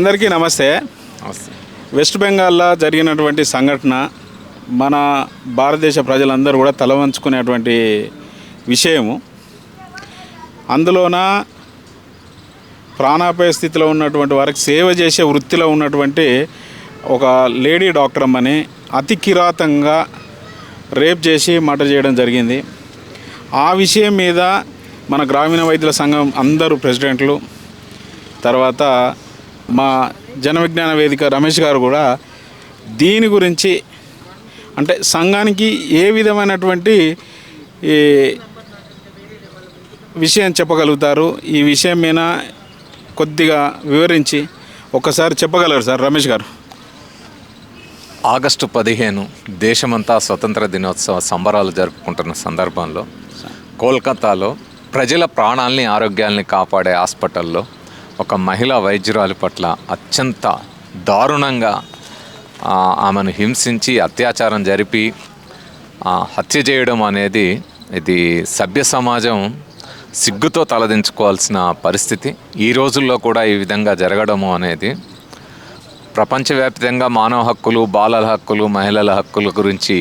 అందరికీ నమస్తే. వెస్ట్ బెంగాల్లో జరిగినటువంటి సంఘటన మన భారతదేశ ప్రజలందరూ కూడా తలవంచుకునేటువంటి విషయము. అందులోన ప్రాణాపాయ స్థితిలో ఉన్నటువంటి వారికి సేవ చేసే వృత్తిలో ఉన్నటువంటి ఒక లేడీ డాక్టర్ అమ్మని అతి కిరాతంగా రేప్ చేసి మర్డర్ చేయడం జరిగింది. ఆ విషయం మీద మన గ్రామీణ వైద్యుల సంఘం అందరూ ప్రెసిడెంట్లు, తర్వాత మా జన విజ్ఞాన వేదిక రమేష్ గారు కూడా దీని గురించి అంటే సంఘానికి ఏ విధమైనటువంటి ఈ విషయం చెప్పగలుగుతారు, ఈ విషయం మీద కొద్దిగా వివరించి ఒక్కసారి చెప్పగలరు సార్ రమేష్ గారు? ఆగస్టు 15 దేశమంతా స్వతంత్ర దినోత్సవ సంబరాలు జరుపుకుంటున్న సందర్భంలో కోల్కతాలో ప్రజల ప్రాణాలని ఆరోగ్యాల్ని కాపాడే హాస్పిటల్లో ఒక మహిళా వైద్యురాలి పట్ల అత్యంత దారుణంగా ఆమెను హింసించి అత్యాచారం జరిపి హత్య చేయడం అనేది ఇది సభ్య సమాజం సిగ్గుతో తలదించుకోవాల్సిన పరిస్థితి. ఈ రోజుల్లో కూడా ఈ విధంగా జరగడము అనేది ప్రపంచవ్యాప్తంగా మానవ హక్కులు, బాలల హక్కులు, మహిళల హక్కుల గురించి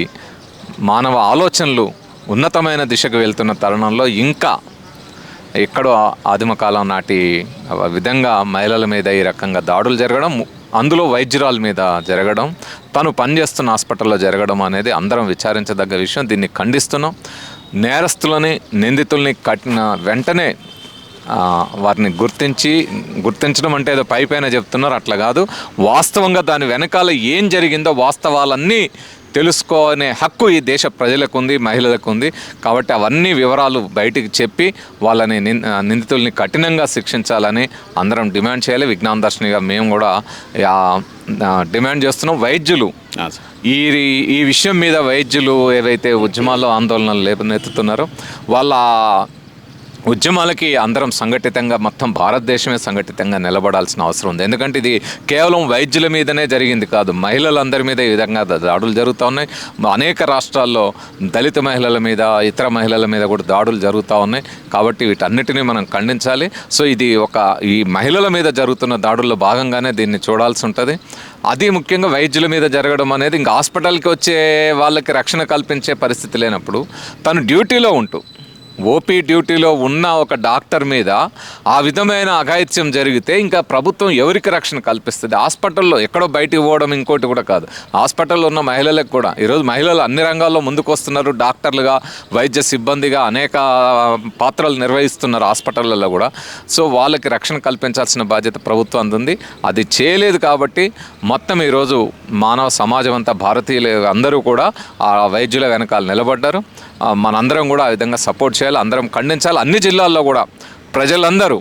మానవ ఆలోచనలు ఉన్నతమైన దిశకు వెళ్తున్న తరుణంలో ఇంకా ఎక్కడో ఆదిమకాలం నాటి విధంగా మహిళల మీద ఈ రకంగా దాడులు జరగడం, అందులో వైద్యురాల మీద జరగడం, తను పనిచేస్తున్న హాస్పిటల్లో జరగడం అనేది అందరం విచారించదగ్గ విషయం. దీన్ని ఖండిస్తున్నాం. నేరస్తులని, నిందితుల్ని వెంటనే వారిని గుర్తించడం అంటే ఏదో పైపైన చెప్తున్నారు, అట్లా కాదు. వాస్తవంగా దాని వెనకాల ఏం జరిగిందో వాస్తవాలన్నీ తెలుసుకునే హక్కు ఈ దేశ ప్రజలకు ఉంది, మహిళలకు ఉంది. కాబట్టి అవన్నీ వివరాలు బయటికి చెప్పి వాళ్ళని నిందితుల్ని కఠినంగా శిక్షించాలని అందరం డిమాండ్ చేయాలి. విజ్ఞాన దర్శనిగా మేము కూడా డిమాండ్ చేస్తున్నాం. వైద్యులు ఈ విషయం మీద వైద్యులు ఏవైతే ఉద్యమాల్లో ఆందోళనలు లేవనెత్తుతున్నారో వాళ్ళ ఉద్యమాలకి అందరం సంఘటితంగా, మొత్తం భారతదేశమే సంఘటితంగా నిలబడాల్సిన అవసరం ఉంది. ఎందుకంటే ఇది కేవలం వైద్యుల మీదనే జరిగింది కాదు, మహిళలందరి మీద ఈ విధంగా దాడులు జరుగుతూ ఉన్నాయి. అనేక రాష్ట్రాల్లో దళిత మహిళల మీద, ఇతర మహిళల మీద కూడా దాడులు జరుగుతూ ఉన్నాయి. కాబట్టి వీటన్నిటినీ మనం ఖండించాలి. సో ఇది ఈ మహిళల మీద జరుగుతున్న దాడుల్లో భాగంగానే దీన్ని చూడాల్సి ఉంటుంది. అది ముఖ్యంగా వైద్యుల మీద జరగడం అనేది ఇంకా హాస్పిటల్కి వచ్చే వాళ్ళకి రక్షణ కల్పించే పరిస్థితి లేనప్పుడు తను డ్యూటీలో ఉంటూ ఓపీ డ్యూటీలో ఉన్న ఒక డాక్టర్ మీద ఆ విధమైన అఘాయిత్యం జరిగితే ఇంకా ప్రభుత్వం ఎవరికి రక్షణ కల్పిస్తుంది? హాస్పిటల్లో ఎక్కడో బయటికి పోవడం ఇంకోటి కూడా కాదు, హాస్పిటల్లో ఉన్న మహిళలకు కూడా ఈరోజు మహిళలు అన్ని రంగాల్లో ముందుకు వస్తున్నారు. డాక్టర్లుగా, వైద్య సిబ్బందిగా అనేక పాత్రలు నిర్వహిస్తున్నారు హాస్పిటళ్ళల్లో కూడా. సో వాళ్ళకి రక్షణ కల్పించాల్సిన బాధ్యత ప్రభుత్వం ఉంది. అది చేయలేదు కాబట్టి మొత్తం ఈరోజు మానవ సమాజం అంతా, భారతీయులు అందరూ కూడా ఆ వైద్యుల వెనకాల నిలబడ్డారు. మనందరం కూడా ఆ విధంగా సపోర్ట్ చేయాలి, అందరం ఖండించాలి. అన్ని జిల్లాల్లో కూడా ప్రజలందరూ,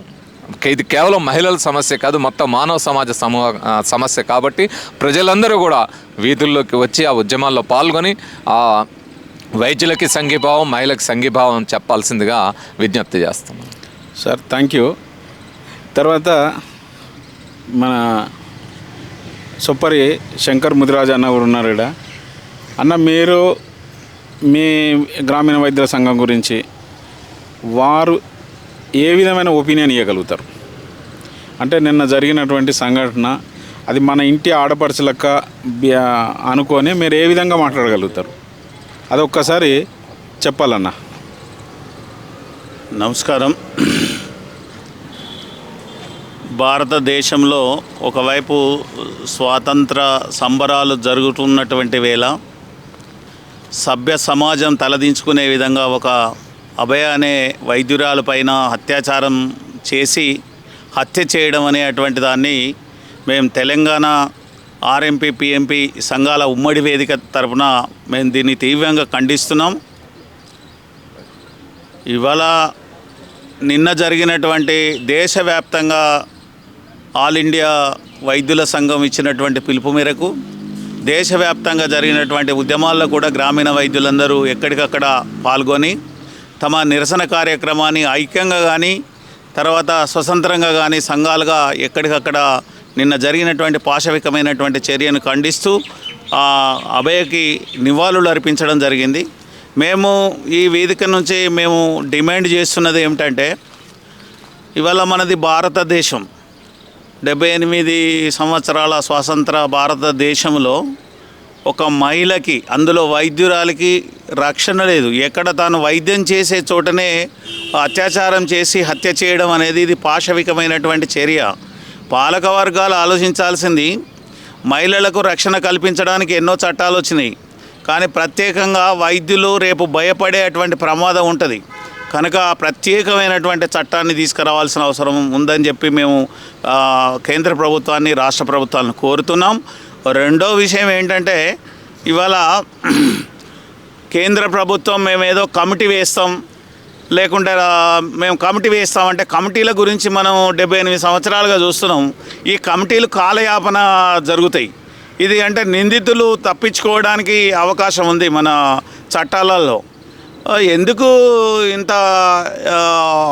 ఇది కేవలం మహిళల సమస్య కాదు, మొత్తం మానవ సమాజ సమస్య కాబట్టి ప్రజలందరూ కూడా వీధుల్లోకి వచ్చి ఆ ఉద్యమాల్లో పాల్గొని ఆ వైద్యులకి సంఘీభావం, మహిళలకు సంఘీభావం చెప్పాల్సిందిగా విజ్ఞప్తి చేస్తున్నాం. Sir thank you. తర్వాత మన సొప్పరి శంకర్ ముదిరాజు అన్న కూడా ఉన్నారు ఇక్కడ. అన్న, మీరు మీ గ్రామీణ వైద్యుల సంఘం గురించి వారు ఏ విధమైన ఒపీనియన్ ఇవ్వగలుగుతారు? అంటే నిన్న జరిగినటువంటి సంఘటన అది మన ఇంటి ఆడపడుచులక అనుకొని మీరు ఏ విధంగా మాట్లాడగలుగుతారు? అది ఒక్కసారి చెప్పాలన్నా. నమస్కారం. భారతదేశంలో ఒకవైపు స్వాతంత్ర సంబరాలు జరుగుతున్నటువంటి వేళ సభ్య సమాజం తలదించుకునే విధంగా ఒక అభయ అనే వైద్యురాలు పైన అత్యాచారం చేసి హత్య చేయడం అనేటువంటి దాన్ని మేము తెలంగాణ ఆర్ఎంపీ, పిఎంపీ సంఘాల ఉమ్మడి వేదిక తరఫున మేము దీన్ని తీవ్రంగా ఖండిస్తున్నాం. ఇవాళ నిన్న జరిగినటువంటి దేశవ్యాప్తంగా ఆల్ ఇండియా వైద్యుల సంఘం ఇచ్చినటువంటి పిలుపు మేరకు దేశవ్యాప్తంగా జరిగినటువంటి ఉద్యమాల్లో కూడా గ్రామీణ వైద్యులందరూ ఎక్కడికక్కడ పాల్గొని తమ నిరసన కార్యక్రమాన్ని ఐక్యంగా కానీ, తర్వాత స్వతంత్రంగా కానీ సంఘాలుగా ఎక్కడికక్కడ నిన్న జరిగినటువంటి పాశవికమైనటువంటి చర్యను ఖండిస్తూ అభయకి నివాళులు అర్పించడం జరిగింది. మేము ఈ వేదిక నుంచి మేము డిమాండ్ చేస్తున్నది ఏమిటంటే, ఇవాళ మనది భారతదేశం. 78 సంవత్సరాల స్వాతంత్ర భారతదేశంలో ఒక మహిళకి, అందులో వైద్యురాలికి రక్షణ లేదు. ఎక్కడ తాను వైద్యం చేసే చోటనే అత్యాచారం చేసి హత్య చేయడం అనేది ఇది పాశవికమైనటువంటి చర్య. పాలక వర్గాలు ఆలోచించాల్సింది, మహిళలకు రక్షణ కల్పించడానికి ఎన్నో చట్టాలు వచ్చినాయి, కానీ ప్రత్యేకంగా వైద్యులు రేపు భయపడే అటువంటి ప్రమాదం ఉంటుంది కనుక ప్రత్యేకమైనటువంటి చట్టాన్ని తీసుకురావాల్సిన అవసరం ఉందని చెప్పి మేము కేంద్ర ప్రభుత్వాన్ని, రాష్ట్ర ప్రభుత్వాలను కోరుతున్నాం. రెండో విషయం ఏంటంటే, ఇవాళ కేంద్ర ప్రభుత్వం మేమేదో కమిటీ వేస్తాం, లేకుంటే మేము కమిటీ వేస్తామంటే కమిటీల గురించి మనం 78 సంవత్సరాలుగా చూస్తున్నాం. ఈ కమిటీలు కాలయాపన జరుగుతాయి. ఇది అంటే నిందితులు తప్పించుకోవడానికి అవకాశం ఉంది మన చట్టాలలో. ఎందుకు ఇంత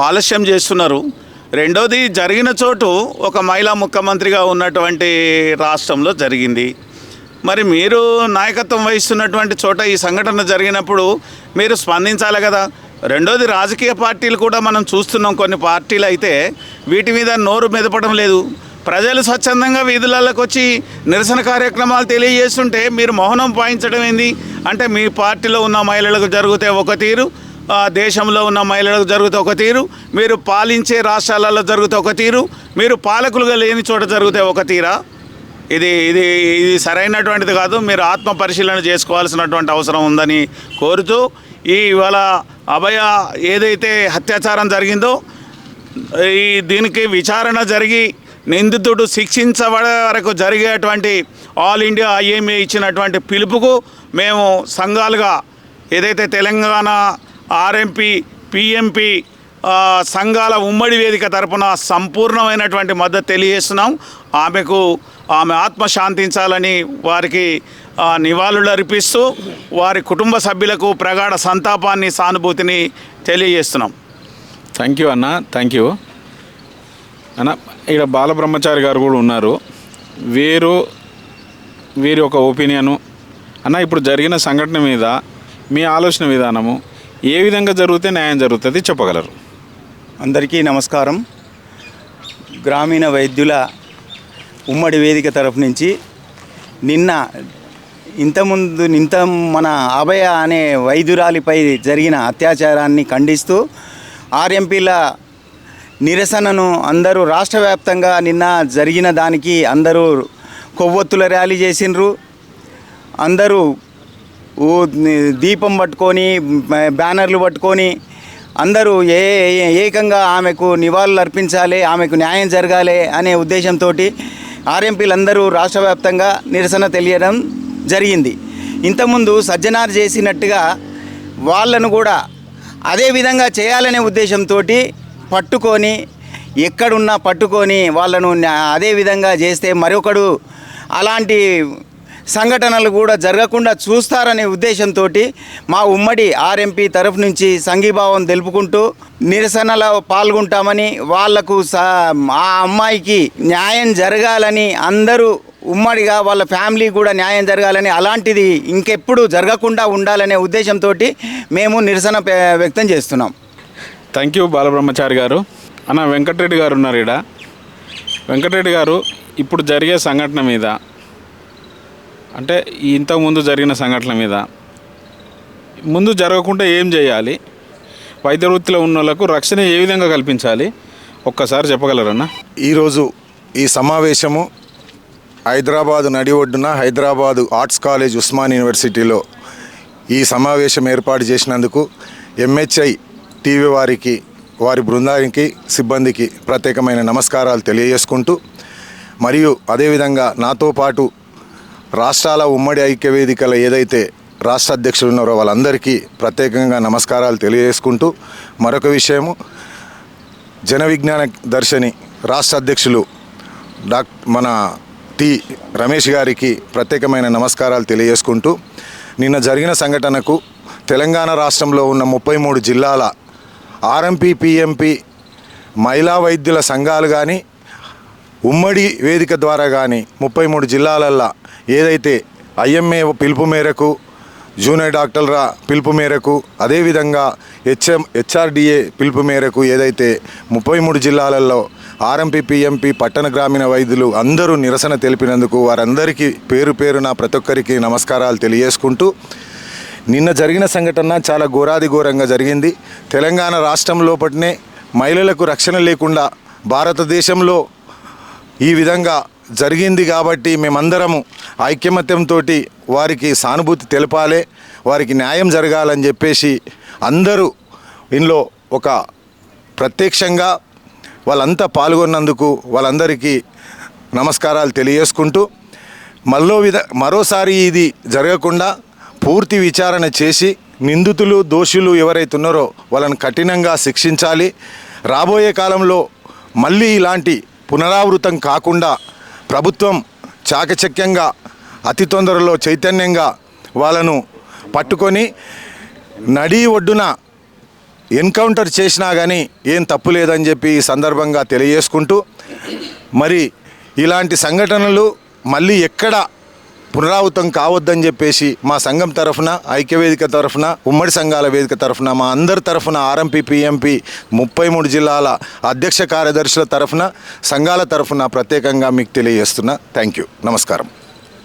ఆలస్యం చేస్తున్నారు? రెండోది, జరిగిన చోటు ఒక మహిళా ముఖ్యమంత్రిగా ఉన్నటువంటి రాష్ట్రంలో జరిగింది. మరి మీరు నాయకత్వం వహిస్తున్నటువంటి చోట ఈ సంఘటన జరిగినప్పుడు మీరు స్పందించాలి కదా. రెండోది, రాజకీయ పార్టీలు కూడా మనం చూస్తున్నాం, కొన్ని పార్టీలు అయితే వీటి మీద నోరు మెదపడం లేదు. ప్రజలు స్వచ్ఛందంగా వీధులలోకి వచ్చి నిరసన కార్యక్రమాలు తెలియజేస్తుంటే మీరు మౌనం పాటించడం ఏంది? అంటే మీ పార్టీలో ఉన్న మహిళలకు జరిగితే ఒక తీరు, దేశంలో ఉన్న మహిళలకు జరిగితే ఒక తీరు, మీరు పాలించే రాష్ట్రాలలో జరిగితే ఒక తీరు, మీరు పాలకులుగా లేని చోట జరిగితే ఒక తీరా? ఇది ఇది ఇది సరైనటువంటిది కాదు. మీరు ఆత్మ పరిశీలన చేసుకోవాల్సినటువంటి అవసరం ఉందని కోరుతూ, ఇవాళ అభయ ఏదైతే అత్యాచారం జరిగిందో దీనికి విచారణ జరిగి నిందితుడు శిక్షించబడే వరకు జరిగేటువంటి ఆల్ ఇండియా ఐఎంఏ ఇచ్చినటువంటి పిలుపుకు మేము సంఘాలుగా ఏదైతే తెలంగాణ ఆర్ఎంపీ, పిఎంపి సంఘాల ఉమ్మడి వేదిక తరపున సంపూర్ణమైనటువంటి మద్దతు తెలియజేస్తున్నాం. ఆమె ఆత్మ శాంతించాలని వారికి నివాళులు అర్పిస్తూ వారి కుటుంబ సభ్యులకు ప్రగాఢ సంతాపాన్ని, సానుభూతిని తెలియజేస్తున్నాం. థ్యాంక్ యూ అన్న, థ్యాంక్ యూ అన్న. ఇక్కడ బాలబ్రహ్మచారి గారు కూడా ఉన్నారు. వీరి ఒక ఒపీనియను అన్న, ఇప్పుడు జరిగిన సంఘటన మీద మీ ఆలోచన విధానము ఏ విధంగా జరిగితే న్యాయం జరుగుతుంది చెప్పగలరు? అందరికీ నమస్కారం. గ్రామీణ వైద్యుల ఉమ్మడి వేదిక తరఫు నుంచి ఇంత మన అభయ అనే వైద్యురాలిపై జరిగిన అత్యాచారాన్ని ఖండిస్తూ ఆర్ఎంపీల నిరసనను అందరూ రాష్ట్ర వ్యాప్తంగా నిన్న జరిగిన దానికి అందరూ కొవ్వొత్తుల ర్యాలీ చేసిండ్రు. అందరూ దీపం పట్టుకొని, బ్యానర్లు పట్టుకొని అందరూ ఏకంగా ఆమెకు నివాళులు అర్పించాలి, ఆమెకు న్యాయం జరగాలి అనే ఉద్దేశంతో ఆర్ఎంపీలు అందరూ రాష్ట్ర వ్యాప్తంగా నిరసన తెలియడం జరిగింది. ఇంతకుముందు సజ్జనార్ చేసినట్టుగా వాళ్ళను కూడా అదే విధంగా చేయాలనే ఉద్దేశంతో పట్టుకొని, ఎక్కడున్నా పట్టుకొని వాళ్ళను అదే విధంగా చేస్తే మరొకడు అలాంటి సంఘటనలు కూడా జరగకుండా చూస్తారనే ఉద్దేశంతో మా ఉమ్మడి ఆర్ఎంపీ తరఫు నుంచి సంఘీభావం తెలుపుకుంటూ నిరసనలో పాల్గొంటామని, వాళ్లకు ఆ అమ్మాయికి న్యాయం జరగాలని, అందరూ ఉమ్మడిగా వాళ్ళ ఫ్యామిలీ కూడా న్యాయం జరగాలని, అలాంటిది ఇంకెప్పుడు జరగకుండా ఉండాలనే ఉద్దేశంతో మేము నిరసన వ్యక్తం చేస్తున్నాం. థ్యాంక్ యూ బాలబ్రహ్మచారి గారు. అన్న, వెంకటరెడ్డి గారు ఉన్నారు ఇక్కడ. వెంకటరెడ్డి గారు, ఇప్పుడు జరిగే సంఘటన మీద, అంటే ఇంతకుముందు జరిగిన సంఘటన మీద ముందు జరగకుండా ఏం చేయాలి, వైద్య వృత్తిలో ఉన్న వాళ్ళకు రక్షణ ఏ విధంగా కల్పించాలి ఒక్కసారి చెప్పగలరన్న? ఈరోజు ఈ సమావేశము హైదరాబాదు నడి ఒడ్డున హైదరాబాదు ఆర్ట్స్ కాలేజ్ ఉస్మాన్ యూనివర్సిటీలో ఈ సమావేశం ఏర్పాటు చేసినందుకు ఎంహెచ్ఐ టీవీ వారికి, వారి బృందానికి, సిబ్బందికి ప్రత్యేకమైన నమస్కారాలు తెలియజేసుకుంటూ, మరియు అదేవిధంగా నాతో పాటు రాష్ట్రాల ఉమ్మడి ఐక్య వేదికల ఏదైతే రాష్ట్ర అధ్యక్షులు ఉన్నారో వాళ్ళందరికీ ప్రత్యేకంగా నమస్కారాలు తెలియజేసుకుంటూ, మరొక విషయము, జన విజ్ఞాన దర్శిని రాష్ట్ర అధ్యక్షులు మన టి రమేష్ గారికి ప్రత్యేకమైన నమస్కారాలు తెలియజేసుకుంటూ, నిన్న జరిగిన సంఘటనకు తెలంగాణ రాష్ట్రంలో ఉన్న 33 జిల్లాల ఆర్ఎంపీ, పిఎంపి మహిళా వైద్యుల సంఘాలు కానీ, ఉమ్మడి వేదిక ద్వారా కానీ 33 జిల్లాలల్లో ఏదైతే ఐఎంఏ పిలుపు మేరకు, జూనియర్ డాక్టర్ల పిలుపు మేరకు, అదేవిధంగా హెచ్ఆర్డిఏ పిలుపు మేరకు ఏదైతే 33 జిల్లాలలో ఆర్ఎంపీ పిఎంపీ పట్టణ గ్రామీణ వైద్యులు అందరూ నిరసన తెలిపినందుకు వారందరికీ పేరు పేరున ప్రతి ఒక్కరికి నమస్కారాలు తెలియజేసుకుంటూ, నిన్న జరిగిన సంఘటన చాలా ఘోరంగా జరిగింది. తెలంగాణ రాష్ట్రం లోపలనే మహిళలకు రక్షణ లేకుండా భారతదేశంలో ఈ విధంగా జరిగింది. కాబట్టి మేమందరము ఐక్యమత్యంతో వారికి సానుభూతి తెలపాలి, వారికి న్యాయం జరగాలని చెప్పేసి అందరూ ఇందులో ఒక ప్రత్యక్షంగా వాళ్ళంతా పాల్గొన్నందుకు వాళ్ళందరికీ నమస్కారాలు తెలియజేసుకుంటూ, మరోసారి ఇది జరగకుండా పూర్తి విచారణ చేసి నిందితులు దోషులు ఎవరైతే ఉన్నారో వాళ్ళని కఠినంగా శిక్షించాలి. రాబోయే కాలంలో మళ్ళీ ఇలాంటి పునరావృతం కాకుండా ప్రభుత్వం చాకచక్యంగా అతి తొందరలో చైతన్యంగా వాళ్ళను పట్టుకొని నడి ఒడ్డున ఎన్కౌంటర్ చేసినా కానీ ఏం తప్పు లేదని చెప్పి ఈ సందర్భంగా తెలియజేసుకుంటూ, మరి ఇలాంటి సంఘటనలు మళ్ళీ ఎక్కడ పునరావృతం కావద్దని చెప్పేసి మా సంఘం తరఫున, ఐక్యవేదిక తరఫున, ఉమ్మడి సంఘాల వేదిక తరఫున, మా అందరి తరఫున, ఆర్ఎంపీ పిఎంపీ 33 జిల్లాల అధ్యక్ష కార్యదర్శుల తరఫున, సంఘాల తరఫున ప్రత్యేకంగా మీకు తెలియజేస్తున్నా. Thank you. నమస్కారం.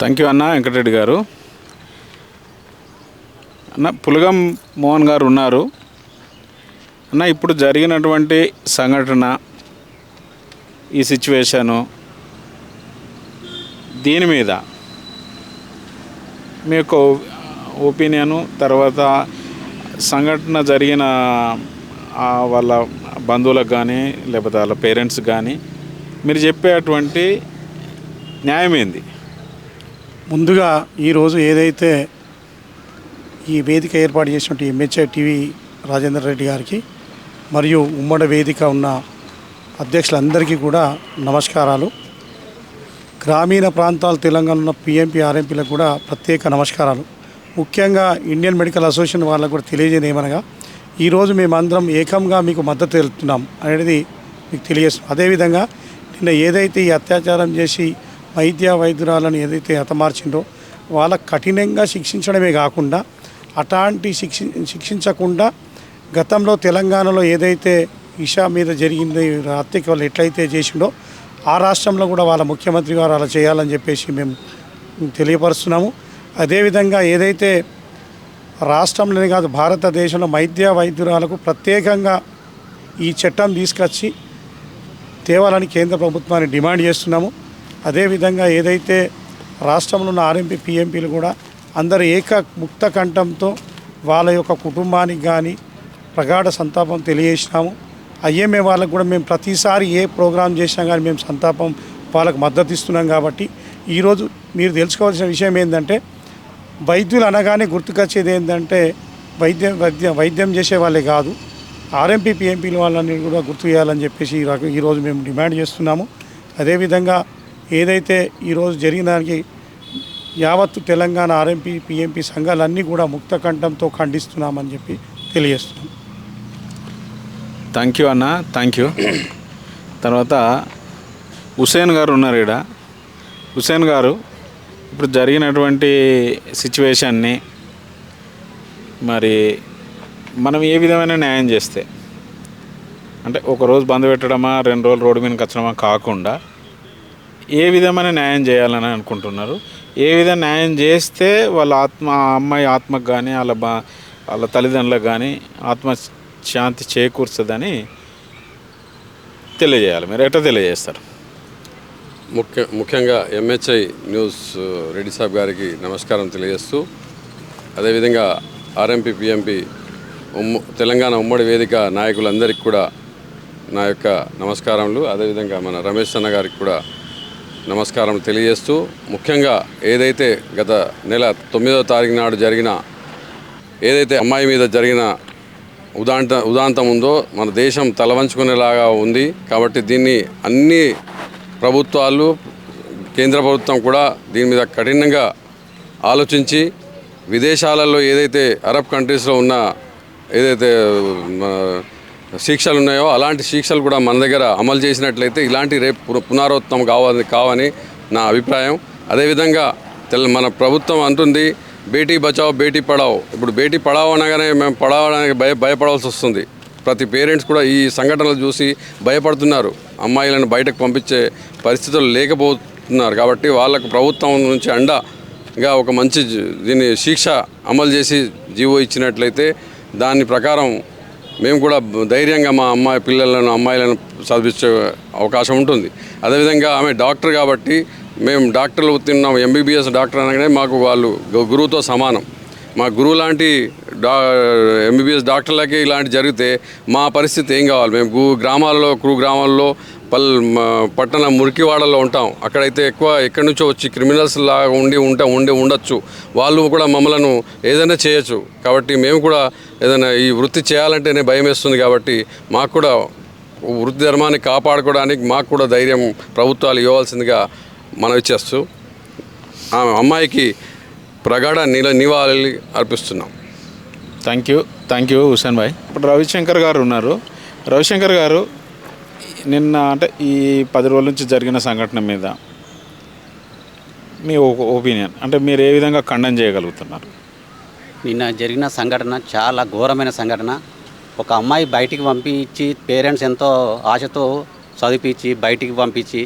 థ్యాంక్ యూ అన్న వెంకటరెడ్డి గారు. అన్న పులగం మోహన్ గారు ఉన్నారు. అన్న ఇప్పుడు జరిగినటువంటి సంఘటన, ఈ సిచ్యువేషను, దీని మీద మీ యొక్క ఒపీనియను, తర్వాత సంఘటన జరిగిన వాళ్ళ బంధువులకు కానీ లేకపోతే వాళ్ళ పేరెంట్స్ కానీ మీరు చెప్పేటువంటి న్యాయం ఏంది? ముందుగా ఈరోజు ఏదైతే ఈ వేదిక ఏర్పాటు చేసినట్టు ఎంహెచ్ఐ టీవీ రాజేందర్ రెడ్డి గారికి మరియు ఉమ్మడి వేదిక ఉన్న అధ్యక్షులందరికీ కూడా నమస్కారాలు. గ్రామీణ ప్రాంతాలు తెలంగాణ ఉన్న పిఎంపీ ఆర్ఎంపీలకు కూడా ప్రత్యేక నమస్కారాలు. ముఖ్యంగా ఇండియన్ మెడికల్ అసోసియేషన్ వాళ్ళకు కూడా తెలియజేయడం ఏమనగా, ఈరోజు మేమందరం ఏకంగా మీకు మద్దతు తెలుపుతున్నాం అనేది మీకు తెలియజేస్తున్నాం. అదేవిధంగా నిన్న ఏదైతే ఈ అత్యాచారం చేసి వైద్యురాలను ఏదైతే హతమార్చిందో వాళ్ళకు కఠినంగా శిక్షించడమే కాకుండా అట్లాంటి శిక్షించకుండా గతంలో తెలంగాణలో ఏదైతే ఇషా మీద జరిగింది హత్యకి వాళ్ళు ఎట్లయితే చేసిండో ఆ రాష్ట్రంలో కూడా వాళ్ళ ముఖ్యమంత్రి గారు అలా చేయాలని చెప్పేసి మేము తెలియపరుస్తున్నాము. అదేవిధంగా ఏదైతే రాష్ట్రంలోనే కాదు భారతదేశంలో వైద్యురాలకు ప్రత్యేకంగా ఈ చట్టం తీసుకొచ్చి తేవాలని కేంద్ర ప్రభుత్వాన్ని డిమాండ్ చేస్తున్నాము. అదేవిధంగా ఏదైతే రాష్ట్రంలో ఉన్న ఆర్ఎంపీ పిఎంపీలు కూడా అందరూ ముక్త కంఠంతో వాళ్ళ యొక్క కుటుంబానికి కానీ ప్రగాఢ సంతాపం తెలియజేసినాము. ఐఎంఏ వాళ్ళకు కూడా మేము ప్రతిసారి ఏ ప్రోగ్రాం చేసినా కానీ మేము సంతాపం వాళ్ళకు మద్దతు ఇస్తున్నాం. కాబట్టి ఈరోజు మీరు తెలుసుకోవాల్సిన విషయం ఏంటంటే, వైద్యులు అనగానే గుర్తుకొచ్చేది ఏంటంటే వైద్యం చేసే వాళ్ళే కాదు, ఆర్ఎంపీ పిఎంపీల వాళ్ళని కూడా గుర్తు చేయాలని చెప్పేసి ఈరోజు మేము డిమాండ్ చేస్తున్నాము. అదేవిధంగా ఏదైతే ఈరోజు జరిగిన దానికి యావత్తు తెలంగాణ ఆర్ఎంపీ పిఎంపీ సంఘాలన్నీ కూడా ముక్త కంఠంతో ఖండిస్తున్నామని చెప్పి తెలియజేస్తున్నాం. థ్యాంక్ యూ అన్న, థ్యాంక్ యూ. తర్వాత హుసేన్ గారు ఉన్నారు ఇక్కడ. హుసేన్ గారు, ఇప్పుడు జరిగినటువంటి సిచ్యువేషన్ని మరి మనం ఏ విధమైన న్యాయం చేస్తే, అంటే ఒకరోజు బంద్ పెట్టడమా 2 రోజులు రోడ్డు మీదకి వచ్చడమా కాకుండా ఏ విధమైన న్యాయం చేయాలని అనుకుంటున్నారు? ఏ విధంగా న్యాయం చేస్తే వాళ్ళ అమ్మాయి ఆత్మకు కానీ వాళ్ళ తల్లిదండ్రులకు కానీ ఆత్మశాంతి చేకూరుస్తుందని తెలియజేయాలి. మీరు ఎట్లా తెలియజేస్తారు? ముఖ్యంగా ఎంహెచ్ఐ న్యూస్ రెడ్డి సాబ్ గారికి నమస్కారం తెలియజేస్తూ, అదేవిధంగా ఆర్ఎంపీ పిఎంపీ తెలంగాణ ఉమ్మడి వేదిక నాయకులందరికీ కూడా నా యొక్క నమస్కారములు. అదేవిధంగా మన రమేష్ అన్న గారికి కూడా నమస్కారం తెలియజేస్తూ, ముఖ్యంగా ఏదైతే గత నెల 9వ తారీఖు నాడు జరిగిన ఏదైతే అమ్మాయి మీద జరిగిన ఉదాంతం ఉందో మన దేశం తలవంచుకునేలాగా ఉంది. కాబట్టి దీన్ని అన్ని ప్రభుత్వాలు, కేంద్ర ప్రభుత్వం కూడా దీని మీద కఠినంగా ఆలోచించి విదేశాలలో ఏదైతే అరబ్ కంట్రీస్లో ఉన్న ఏదైతే శిక్షలు ఉన్నాయో అలాంటి శిక్షలు కూడా మన దగ్గర అమలు చేసినట్లయితే ఇలాంటి రేపు పునరావృతం కావని నా అభిప్రాయం. అదేవిధంగా మన ప్రభుత్వం అంటుంది బేటీ బచావ్ బేటీ పడావ్. ఇప్పుడు బేటీ పడావ్ అనగానే మేము పడావడానికి భయపడాల్సి వస్తుంది. ప్రతి పేరెంట్స్ కూడా ఈ సంఘటనలు చూసి భయపడుతున్నారు. అమ్మాయిలను బయటకు పంపించే పరిస్థితులు లేకపోతున్నారు. కాబట్టి వాళ్ళకు ప్రభుత్వం నుంచి అండగా ఒక మంచి దీన్ని శిక్ష అమలు చేసి జీవో ఇచ్చినట్లయితే దాని ప్రకారం మేము కూడా ధైర్యంగా మా అమ్మాయిలను చదివించే అవకాశం ఉంటుంది. అదేవిధంగా ఆమె డాక్టర్ కాబట్టి మేము డాక్టర్లు తిన్నాం, ఎంబీబీఎస్ డాక్టర్ అనగానే మాకు వాళ్ళు గురువుతో సమానం. మా గురువు లాంటి ఎంబీబీఎస్ డాక్టర్లకి ఇలాంటి జరిగితే మా పరిస్థితి ఏం కావాలి? మేము గ్రామాల్లో పట్టణ మురికివాడల్లో ఉంటాం. అక్కడైతే ఎక్కువ ఎక్కడి నుంచో వచ్చి క్రిమినల్స్ లాగా ఉండొచ్చు. వాళ్ళు కూడా మమ్మలను ఏదైనా చేయొచ్చు. కాబట్టి మేము కూడా ఏదైనా ఈ వృత్తి చేయాలంటేనే భయం వేస్తుంది. కాబట్టి మాకు కూడా వృత్తి ధర్మాన్ని కాపాడుకోవడానికి మాకు కూడా ధైర్యం ప్రభుత్వాలు ఇవ్వాల్సిందిగా మనం ఇచ్చేస్తూ ఆ అమ్మాయికి ప్రగాఢ నివాళి అర్పిస్తున్నాం. థ్యాంక్ యూ హుసేన్ భాయ్. ఇప్పుడు రవిశంకర్ గారు ఉన్నారు. రవిశంకర్ గారు, నిన్న అంటే ఈ 10 రోజుల నుంచి జరిగిన సంఘటన మీద మీ ఒపీనియన్ అంటే మీరు ఏ విధంగా ఖండన చేయగలుగుతున్నారు? నిన్న జరిగిన సంఘటన చాలా ఘోరమైన సంఘటన. ఒక అమ్మాయి బయటికి పంపించి పేరెంట్స్ ఎంతో ఆశతో చదివించి బయటికి పంపించి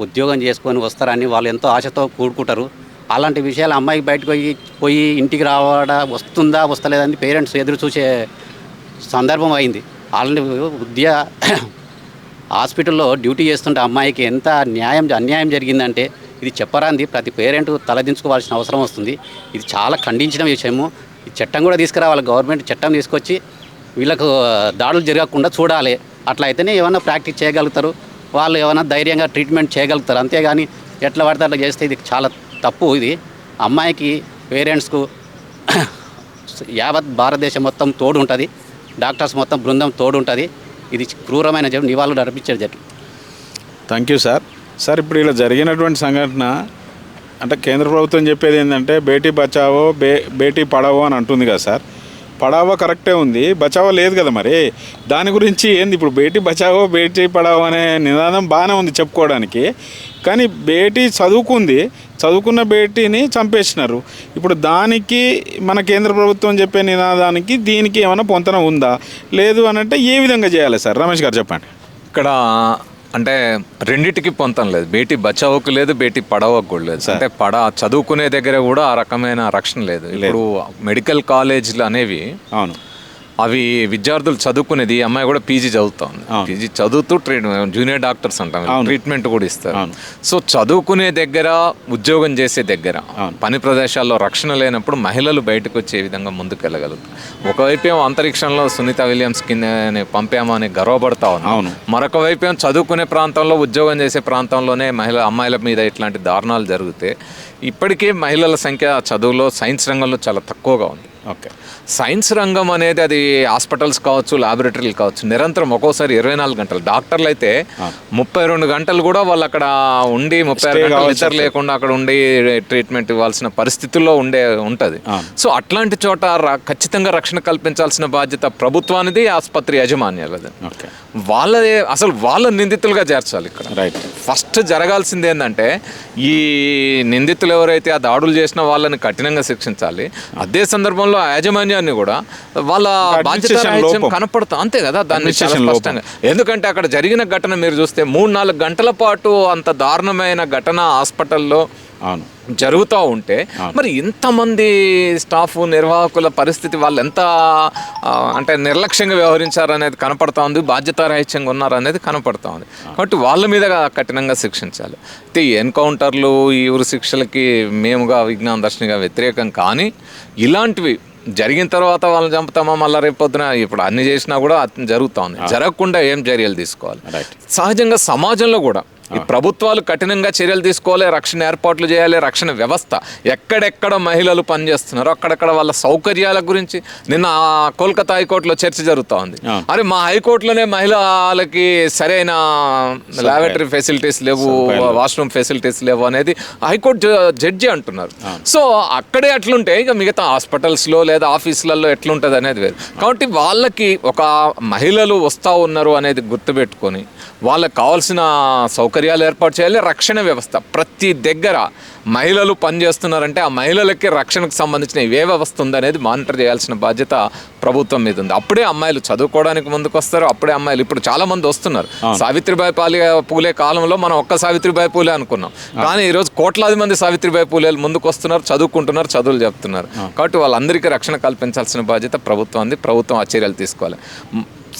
ఉద్యోగం చేసుకొని వస్తారని వాళ్ళు ఎంతో ఆశతో కూడుకుంటారు. అలాంటి విషయాలు అమ్మాయికి బయటకు పోయి ఇంటికి వస్తుందా వస్తలేదని పేరెంట్స్ ఎదురు చూసే సందర్భం అయింది. అలాంటి హాస్పిటల్లో డ్యూటీ చేస్తుంటే అమ్మాయికి ఎంత అన్యాయం జరిగిందంటే ఇది చెప్పరాంది. ప్రతి పేరెంట్ తలదించుకోవాల్సిన అవసరం వస్తుంది. ఇది చాలా ఖండించిన విషయము. ఈ చట్టం కూడా తీసుకురావాలి. గవర్నమెంట్ చట్టం తీసుకొచ్చి వీళ్ళకు దాడులు జరగకుండా చూడాలి. అట్లా అయితేనే ఏమైనా ప్రాక్టీస్ చేయగలుగుతారు, వాళ్ళు ఏమైనా ధైర్యంగా ట్రీట్మెంట్ చేయగలుగుతారు. అంతేగాని ఎట్లా పడితే అట్లా చేస్తే ఇది చాలా తప్పు. ఇది అమ్మాయికి పేరెంట్స్కు యావత్ భారతదేశం మొత్తం తోడు ఉంటుంది, డాక్టర్స్ మొత్తం బృందం తోడు ఉంటుంది. ఇది క్రూరమైన నివాళులు అర్పించేది జరిగింది. Thank you sir. సార్, ఇప్పుడు ఇలా జరిగినటువంటి సంఘటన అంటే కేంద్ర ప్రభుత్వం చెప్పేది ఏంటంటే బేటీ బచావో బేటీ పడావో అని అంటుంది కదా సార్. పడావో కరెక్టే ఉంది, బచావో లేదు కదా. మరి దాని గురించి ఏంది ఇప్పుడు? బేటీ బచావో బేటీ పడావో అనే నినాదం బాగానే ఉంది చెప్పుకోవడానికి, కానీ బేటీ చదువుకున్న బేటీని చంపేసినారు. ఇప్పుడు దానికి మన కేంద్ర ప్రభుత్వం చెప్పే నినాదానికి దీనికి ఏమైనా పొంతన ఉందా లేదు అని అంటే ఏ విధంగా చేయాలి సార్? రమేష్ గారు చెప్పండి. ఇక్కడ అంటే రెండిటికి పొంతం లేదు. బేటీ బచావోకు లేదు, బేటీ పడావోకు కూడా లేదు. అంటే చదువుకునే దగ్గర కూడా ఆ రకమైన రక్షణ లేదు. ఇప్పుడు మెడికల్ కాలేజీలు అనేవి అవును, అవి విద్యార్థులు చదువుకునేది. ఈ అమ్మాయి కూడా పీజీ చదువుతాం, పీజీ చదువుతూ జూనియర్ డాక్టర్స్ అంటాం, ట్రీట్మెంట్ కూడా ఇస్తారు. సో చదువుకునే దగ్గర, ఉద్యోగం చేసే దగ్గర, పని ప్రదేశాల్లో రక్షణ లేనప్పుడు మహిళలు బయటకు వచ్చే విధంగా ముందుకు వెళ్ళగలుగుతారు. ఒకవైపు ఏమో అంతరిక్షంలో సునీత విలియమ్స్ కింద పంపామో అని గర్వపడతా ఉన్నాం. మరొక వైపు ఏమో చదువుకునే ప్రాంతంలో, ఉద్యోగం చేసే ప్రాంతంలోనే అమ్మాయిల మీద ఇట్లాంటి దారుణాలు జరిగితే ఇప్పటికే మహిళల సంఖ్య చదువులో సైన్స్ రంగంలో చాలా తక్కువగా ఉంది. ఓకే, సైన్స్ రంగం అనేది అది హాస్పిటల్స్ కావచ్చు, ల్యాబొరేటరీలు కావచ్చు, నిరంతరం ఒక్కోసారి 24 గంటలు. డాక్టర్లు అయితే 32 గంటలు కూడా వాళ్ళు అక్కడ ఉండి 36 గంటలు నిద్ర లేకుండా అక్కడ ఉండి ట్రీట్మెంట్ ఇవ్వాల్సిన పరిస్థితుల్లో ఉంటుంది. సో అట్లాంటి చోట ఖచ్చితంగా రక్షణ కల్పించాల్సిన బాధ్యత ప్రభుత్వానిది, ఆసుపత్రి యాజమాన్యాలది. వాళ్ళ నిందితులుగా చేర్చాలి. ఇక్కడ ఫస్ట్ జరగాల్సింది ఏంటంటే ఈ నిందితులు ఎవరైతే ఆ దాడులు చేసిన వాళ్ళని కఠినంగా శిక్షించాలి. అదే సందర్భంలో యాజమాన్యాన్ని కూడా వాళ్ళ బాధ్యత కనపడుతుంది, అంతే కదా. దాన్ని స్పష్టంగా, ఎందుకంటే అక్కడ జరిగిన ఘటన మీరు చూస్తే 3-4 గంటల పాటు అంత దారుణమైన ఘటన హాస్పిటల్లో జరుగుతూ ఉంటే మరి ఇంతమంది స్టాఫ్, నిర్వాహకుల పరిస్థితి, వాళ్ళు ఎంత అంటే నిర్లక్ష్యంగా వ్యవహరించారు అనేది కనపడతా ఉంది, బాధ్యతారాహిత్యంగా ఉన్నారు అనేది కనపడతా ఉంది. కాబట్టి వాళ్ళ మీద కఠినంగా శిక్షించాలి. అయితే ఈ ఎన్కౌంటర్లు, ఈ ఊరు శిక్షలకి మేముగా విజ్ఞాన దర్శనిగా వ్యతిరేకం, కానీ ఇలాంటివి జరిగిన తర్వాత వాళ్ళని చంపుతామా మళ్ళీ రేపొద్దున, ఇప్పుడు అన్ని చేసినా కూడా జరుగుతూ ఉంది. జరగకుండా ఏం చర్యలు తీసుకోవాలి? సహజంగా సమాజంలో కూడా ఈ ప్రభుత్వాలు కఠినంగా చర్యలు తీసుకోవాలి, రక్షణ ఏర్పాట్లు చేయాలి. రక్షణ వ్యవస్థ ఎక్కడెక్కడ మహిళలు పనిచేస్తున్నారో అక్కడెక్కడ వాళ్ళ సౌకర్యాల గురించి నిన్న కోల్కతా హైకోర్టులో చర్చ జరుగుతూ ఉంది. అరే మా హైకోర్టులోనే మహిళలకి సరైన ల్యాబొరేటరీ ఫెసిలిటీస్ లేవు, వాష్రూమ్ ఫెసిలిటీస్ లేవు అనేది హైకోర్టు జడ్జి అంటున్నారు. సో అక్కడే అట్లుంటే ఇక మిగతా హాస్పిటల్స్లో లేదా ఆఫీసులలో ఎట్లుంటుంది అనేది వేరు. కాబట్టి వాళ్ళకి ఒక మహిళలు వస్తూ ఉన్నారు అనేది గుర్తుపెట్టుకొని వాళ్ళకి కావాల్సిన సౌకర్యం సౌకర్యాలు ఏర్పాటు చేయాలి. రక్షణ వ్యవస్థ ప్రతి దగ్గర మహిళలు పనిచేస్తున్నారంటే ఆ మహిళలకి రక్షణకు సంబంధించిన ఏ వ్యవస్థ ఉందనేది మానిటర్ చేయాల్సిన బాధ్యత ప్రభుత్వం మీద ఉంది. అప్పుడే అమ్మాయిలు చదువుకోవడానికి ముందుకు వస్తారు. అప్పుడే అమ్మాయిలు ఇప్పుడు చాలా మంది వస్తున్నారు. సావిత్రిబాయి పూలే కాలంలో మనం ఒక్క సావిత్రిబాయి పూలే అనుకున్నాం, కానీ ఈరోజు కోట్లాది మంది సావిత్రిబాయి పూలేలు ముందుకు వస్తున్నారు, చదువుకుంటున్నారు, చదువులు చెప్తున్నారు. కాబట్టి వాళ్ళందరికీ రక్షణ కల్పించాల్సిన బాధ్యత ప్రభుత్వం ఉంది. ప్రభుత్వం ఆ చర్యలు తీసుకోవాలి.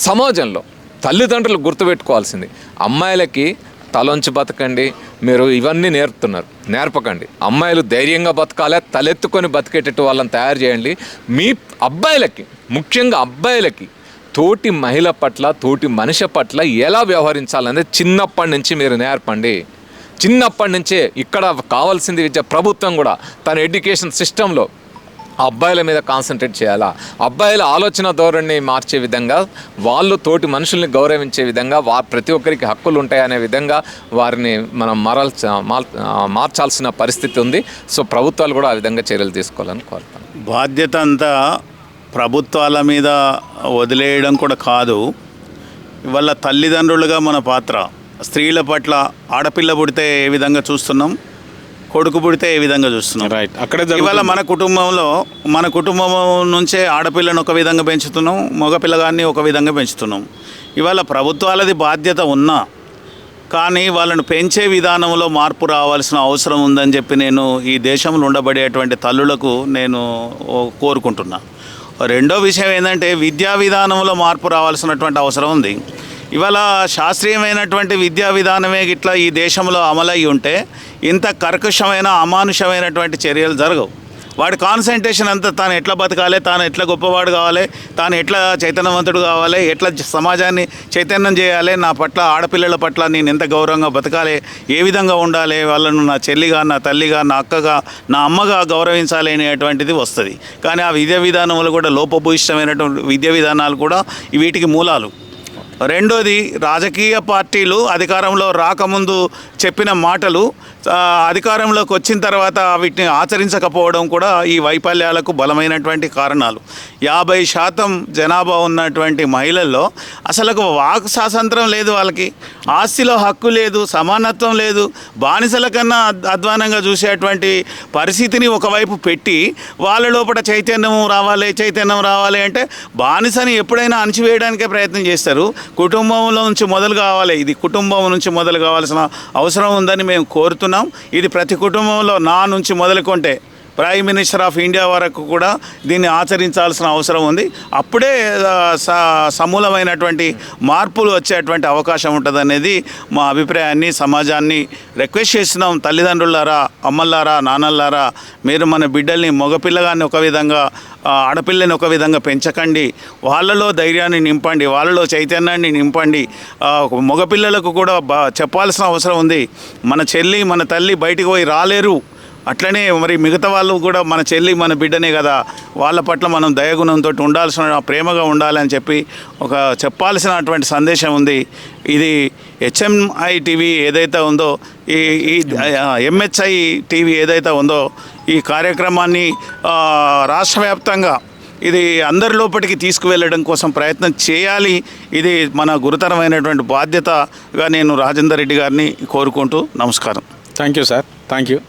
సమాజంలో తల్లిదండ్రులు గుర్తుపెట్టుకోవాల్సింది, అమ్మాయిలకి తలొంచి బతకండి, మీరు ఇవన్నీ నేర్పకండి. అమ్మాయిలు ధైర్యంగా బతకాలి, తలెత్తుకొని బతికేటట్టు వాళ్ళని తయారు చేయండి. మీ అబ్బాయిలకి, ముఖ్యంగా అబ్బాయిలకి తోటి మహిళ పట్ల, తోటి మనిషి పట్ల ఎలా వ్యవహరించాలనేది చిన్నప్పటి నుంచి మీరు నేర్పండి. చిన్నప్పటి నుంచే ఇక్కడ కావాల్సింది విద్య. ప్రభుత్వం కూడా తన ఎడ్యుకేషన్ సిస్టంలో అబ్బాయిల మీద కాన్సన్ట్రేట్ చేయాలా, అబ్బాయిల ఆలోచన ధోరణిని మార్చే విధంగా, వాళ్ళు తోటి మనుషుల్ని గౌరవించే విధంగా, ప్రతి ఒక్కరికి హక్కులు ఉంటాయనే విధంగా వారిని మనం మార్చాల్సిన పరిస్థితి ఉంది. సో ప్రభుత్వాలు కూడా ఆ విధంగా చర్యలు తీసుకోవాలని కోరుతాను. బాధ్యత అంతా ప్రభుత్వాల మీద వదిలేయడం కూడా కాదు. ఇవాళ తల్లిదండ్రులుగా మన పాత్ర. స్త్రీల పట్ల ఆడపిల్ల పుడితే ఏ విధంగా చూస్తున్నాం, కొడుకు పుడితే ఏ విధంగా చూస్తున్నాం. రైట్. అక్కడే ఇవాళ మన కుటుంబం నుంచే ఆడపిల్లను ఒక విధంగా పెంచుతున్నాం, మగపిల్లగాన్ని ఒక విధంగా పెంచుతున్నాం. ఇవాళ ప్రభుత్వాలది బాధ్యత ఉన్నా కానీ వాళ్ళను పెంచే విధానంలో మార్పు రావాల్సిన అవసరం ఉందని చెప్పి నేను ఈ దేశంలో ఉండబడేటువంటి తల్లులకు నేను కోరుకుంటున్నా. రెండో విషయం ఏంటంటే విద్యా విధానంలో మార్పు రావాల్సినటువంటి అవసరం ఉంది. ఇవాళ శాస్త్రీయమైనటువంటి విద్యా విధానమే ఇట్లా ఈ దేశంలో అమలయ్యి ఉంటే ఇంత కర్కశమైన అమానుషమైనటువంటి చర్యలు జరగవు. వాడి కాన్సన్ట్రేషన్ అంతా తాను ఎట్లా బతకాలి, తాను ఎట్లా గొప్పవాడు కావాలి, తాను ఎట్లా చైతన్యవంతుడు కావాలి, ఎట్లా సమాజాన్ని చైతన్యం చేయాలి, నా పట్ల ఆడపిల్లల పట్ల నేను ఎంత గౌరవంగా బతకాలి, ఏ విధంగా ఉండాలి, వాళ్ళను నా చెల్లిగా, నా తల్లిగా, నా అక్కగా, నా అమ్మగా గౌరవించాలి అనేటువంటిది వస్తుంది. కానీ ఆ విద్యా విధానంలో కూడా లోపభూయిష్టమైనటువంటి విద్యా విధానాలు కూడా వీటికి మూలాలు. రెండోది, రాజకీయ పార్టీలు అధికారంలో రాకముందు చెప్పిన మాటలు అధికారంలోకి వచ్చిన తర్వాత వీటిని ఆచరించకపోవడం కూడా ఈ వైఫల్యాలకు బలమైనటువంటి కారణాలు. 50% జనాభా ఉన్నటువంటి మహిళల్లో అసలు వాక్ స్వాతంత్రం లేదు, వాళ్ళకి ఆస్తిలో హక్కు లేదు, సమానత్వం లేదు, బానిసల కన్నా అధ్వానంగా చూసేటువంటి పరిస్థితిని ఒకవైపు పెట్టి వాళ్ళ లోపల చైతన్యం రావాలి అంటే బానిసని ఎప్పుడైనా అణచివేయడానికే ప్రయత్నం చేస్తారు. కుటుంబంలో నుంచి మొదలు కావాలి, ఇది కుటుంబం నుంచి మొదలు కావాల్సిన అవసరం ఉందని మేము కోరుతున్నాం. ఇది ప్రతి కుటుంబంలో నా నుంచి మొదలుకుంటే ప్రైమ్ మినిస్టర్ ఆఫ్ ఇండియా వరకు కూడా దీన్ని ఆచరించాల్సిన అవసరం ఉంది. అప్పుడే సమూలమైనటువంటి మార్పులు వచ్చేటువంటి అవకాశం ఉంటుందనేది మా అభిప్రాయాన్ని, సమాజాన్ని రిక్వెస్ట్ చేస్తున్నాం. తల్లిదండ్రులారా, అమ్మలారా, నాన్నలారా, మీరు మన బిడ్డల్ని, మగపిల్లగాన్ని ఒక విధంగా, ఆడపిల్లని ఒక విధంగా పెంచకండి. వాళ్ళలో ధైర్యాన్ని నింపండి, వాళ్ళలో చైతన్యాన్ని నింపండి. మగపిల్లలకు కూడా చెప్పాల్సిన అవసరం ఉంది. మన చెల్లి, మన తల్లి బయటికి పోయి రాలేరు, అట్లనే మరి మిగతా వాళ్ళు కూడా మన చెల్లి, మన బిడ్డనే కదా, వాళ్ళ పట్ల మనం దయగుణంతో ఉండాల్సిన, ప్రేమగా ఉండాలని చెప్పి ఒక చెప్పాల్సినటువంటి సందేశం ఉంది. ఇది HMI టీవీ ఏదైతే ఉందో, ఈ MHI టీవీ ఏదైతే ఉందో, ఈ కార్యక్రమాన్ని రాష్ట్ర వ్యాప్తంగా ఇది అందరి లోపలికి తీసుకువెళ్ళడం కోసం ప్రయత్నం చేయాలి. ఇది మన గురుతరమైనటువంటి బాధ్యతగా నేను రాజేందర్ రెడ్డి గారిని కోరుకుంటూ నమస్కారం. Thank you sir. Thank you.